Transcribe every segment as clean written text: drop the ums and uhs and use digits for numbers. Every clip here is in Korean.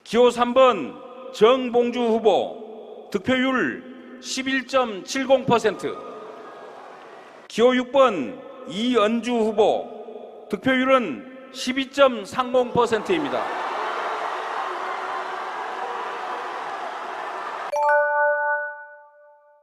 기호 3번 정봉주 후보 득표율 11.70%, 기호 6번 이은주 후보 득표율은 12.30%입니다.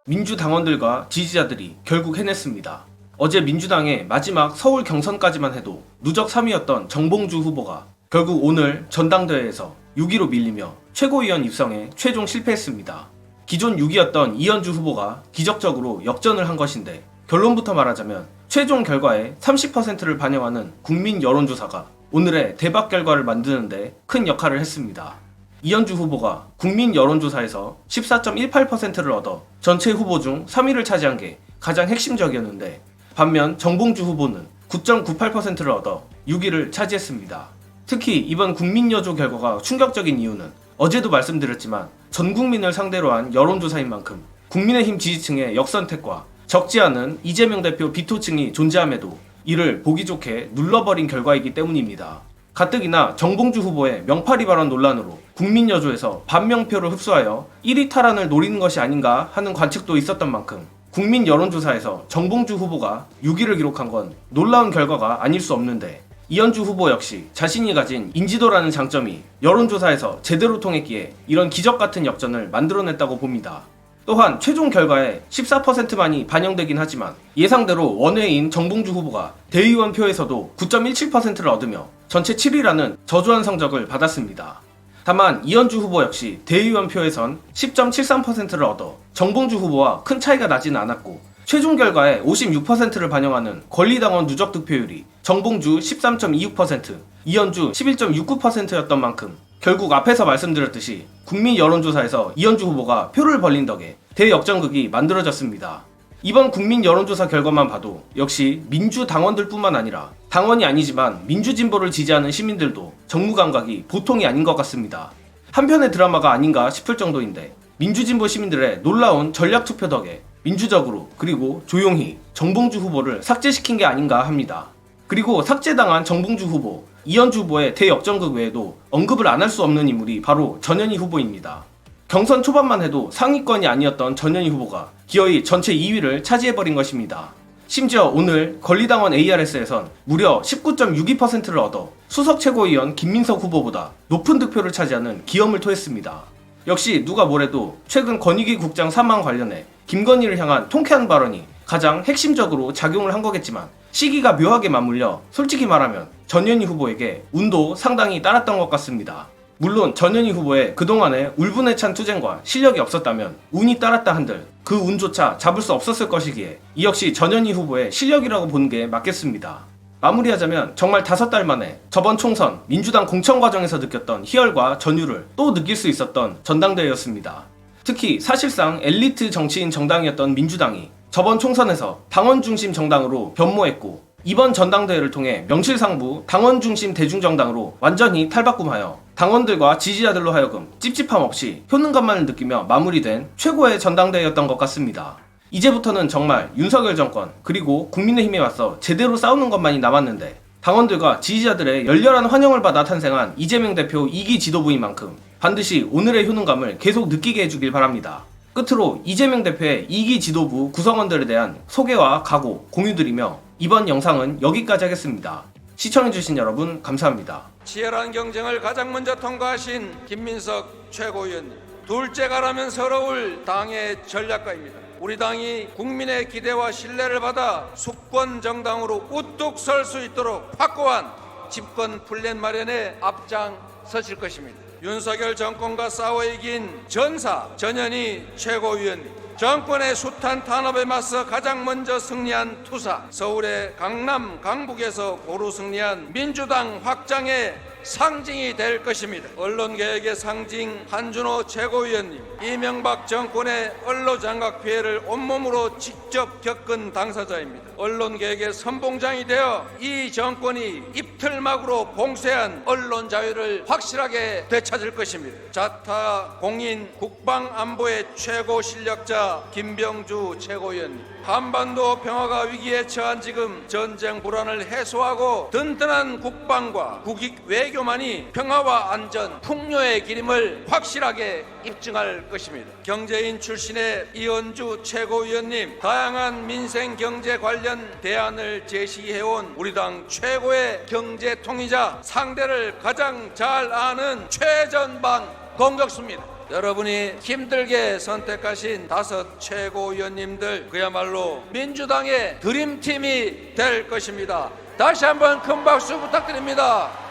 민주당원들과 지지자들이 결국 해냈습니다. 어제 민주당의 마지막 서울 경선까지만 해도 누적 3위였던 정봉주 후보가 결국 오늘 전당대회에서 6위로 밀리며 최고위원 입성에 최종 실패했습니다. 기존 6위였던 이은주 후보가 기적적으로 역전을 한 것인데, 결론부터 말하자면 최종 결과의 30%를 반영하는 국민 여론조사가 오늘의 대박 결과를 만드는데 큰 역할을 했습니다. 이은주 후보가 국민 여론조사에서 14.18%를 얻어 전체 후보 중 3위를 차지한 게 가장 핵심적이었는데, 반면 정봉주 후보는 9.98%를 얻어 6위를 차지했습니다. 특히 이번 국민여조 결과가 충격적인 이유는 어제도 말씀드렸지만 전 국민을 상대로 한 여론조사인 만큼 국민의힘 지지층의 역선택과 적지 않은 이재명 대표 비토층이 존재함에도 이를 보기 좋게 눌러버린 결과이기 때문입니다. 가뜩이나 정봉주 후보의 명파리 발언 논란으로 국민여조에서 반명표를 흡수하여 1위 탈환을 노리는 것이 아닌가 하는 관측도 있었던 만큼 국민 여론조사에서 정봉주 후보가 6위를 기록한 건 놀라운 결과가 아닐 수 없는데, 이은주 후보 역시 자신이 가진 인지도라는 장점이 여론조사에서 제대로 통했기에 이런 기적같은 역전을 만들어냈다고 봅니다. 또한 최종 결과에 14%만이 반영되긴 하지만 예상대로 원외인 정봉주 후보가 대의원 표에서도 9.17%를 얻으며 전체 7위라는 저조한 성적을 받았습니다. 다만 이은주 후보 역시 대의원 표에선 10.73%를 얻어 정봉주 후보와 큰 차이가 나지는 않았고, 최종 결과에 56%를 반영하는 권리당원 누적 득표율이 정봉주 13.26%, 이은주 11.69%였던 만큼 결국 앞에서 말씀드렸듯이 국민 여론조사에서 이은주 후보가 표를 벌린 덕에 대역전극이 만들어졌습니다. 이번 국민 여론조사 결과만 봐도 역시 민주당원들 뿐만 아니라 당원이 아니지만 민주진보를 지지하는 시민들도 정무감각이 보통이 아닌 것 같습니다. 한편의 드라마가 아닌가 싶을 정도인데, 민주진보 시민들의 놀라운 전략투표 덕에 민주적으로 그리고 조용히 정봉주 후보를 삭제시킨 게 아닌가 합니다. 그리고 삭제당한 정봉주 후보, 이은주 후보의 대역전극 외에도 언급을 안 할 수 없는 인물이 바로 전현희 후보입니다. 경선 초반만 해도 상위권이 아니었던 전현희 후보가 기어이 전체 2위를 차지해버린 것입니다. 심지어 오늘 권리당원 ARS에선 무려 19.62%를 얻어 수석 최고위원 김민석 후보보다 높은 득표를 차지하는 기염을 토했습니다. 역시 누가 뭐래도 최근 권익위 국장 사망 관련해 김건희를 향한 통쾌한 발언이 가장 핵심적으로 작용을 한 거겠지만, 시기가 묘하게 맞물려 솔직히 말하면 전현희 후보에게 운도 상당히 따랐던 것 같습니다. 물론 전현희 후보의 그동안의 울분에 찬 투쟁과 실력이 없었다면 운이 따랐다 한들 그 운조차 잡을 수 없었을 것이기에 이 역시 전현희 후보의 실력이라고 보는 게 맞겠습니다. 마무리하자면 정말 5달 만에 저번 총선 민주당 공천 과정에서 느꼈던 희열과 전율을 또 느낄 수 있었던 전당대회였습니다. 특히 사실상 엘리트 정치인 정당이었던 민주당이 저번 총선에서 당원 중심 정당으로 변모했고, 이번 전당대회를 통해 명실상부 당원 중심 대중정당으로 완전히 탈바꿈하여 당원들과 지지자들로 하여금 찝찝함 없이 효능감만을 느끼며 마무리된 최고의 전당대회였던 것 같습니다. 이제부터는 정말 윤석열 정권 그리고 국민의힘에 맞서 제대로 싸우는 것만이 남았는데, 당원들과 지지자들의 열렬한 환영을 받아 탄생한 이재명 대표 2기 지도부인 만큼 반드시 오늘의 효능감을 계속 느끼게 해주길 바랍니다. 끝으로 이재명 대표의 2기 지도부 구성원들에 대한 소개와 각오 공유드리며 이번 영상은 여기까지 하겠습니다. 시청해주신 여러분 감사합니다. 치열한 경쟁을 가장 먼저 통과하신 김민석 최고위원님, 둘째가라면 서러울 당의 전략가입니다. 우리 당이 국민의 기대와 신뢰를 받아 수권 정당으로 우뚝 설 수 있도록 확고한 집권 플랜 마련에 앞장서실 것입니다. 윤석열 정권과 싸워 이긴 전사 전현희 최고위원님, 정권의 숱한 탄압에 맞서 가장 먼저 승리한 투사, 서울의 강남 강북에서 고루 승리한 민주당 확장의 상징이 될 것입니다. 언론개혁의 상징 한준호 최고위원님, 이명박 정권의 언론장악 피해를 온몸으로 직접 겪은 당사자입니다. 언론개혁의 선봉장이 되어 이 정권이 입틀막으로 봉쇄한 언론 자유를 확실하게 되찾을 것입니다. 자타 공인 국방안보의 최고 실력자 김병주 최고위원님, 한반도 평화가 위기에 처한 지금 전쟁 불안을 해소하고 든든한 국방과 국익 외교 외교만이 평화와 안전, 풍요의 길임을 확실하게 입증할 것입니다. 경제인 출신의 이은주 최고위원님, 다양한 민생 경제 관련 대안을 제시해온 우리 당 최고의 경제 통이자 상대를 가장 잘 아는 최전방 공격수입니다. 여러분이 힘들게 선택하신 5 최고위원님들, 그야말로 민주당의 드림팀이 될 것입니다. 다시 한번 큰 박수 부탁드립니다.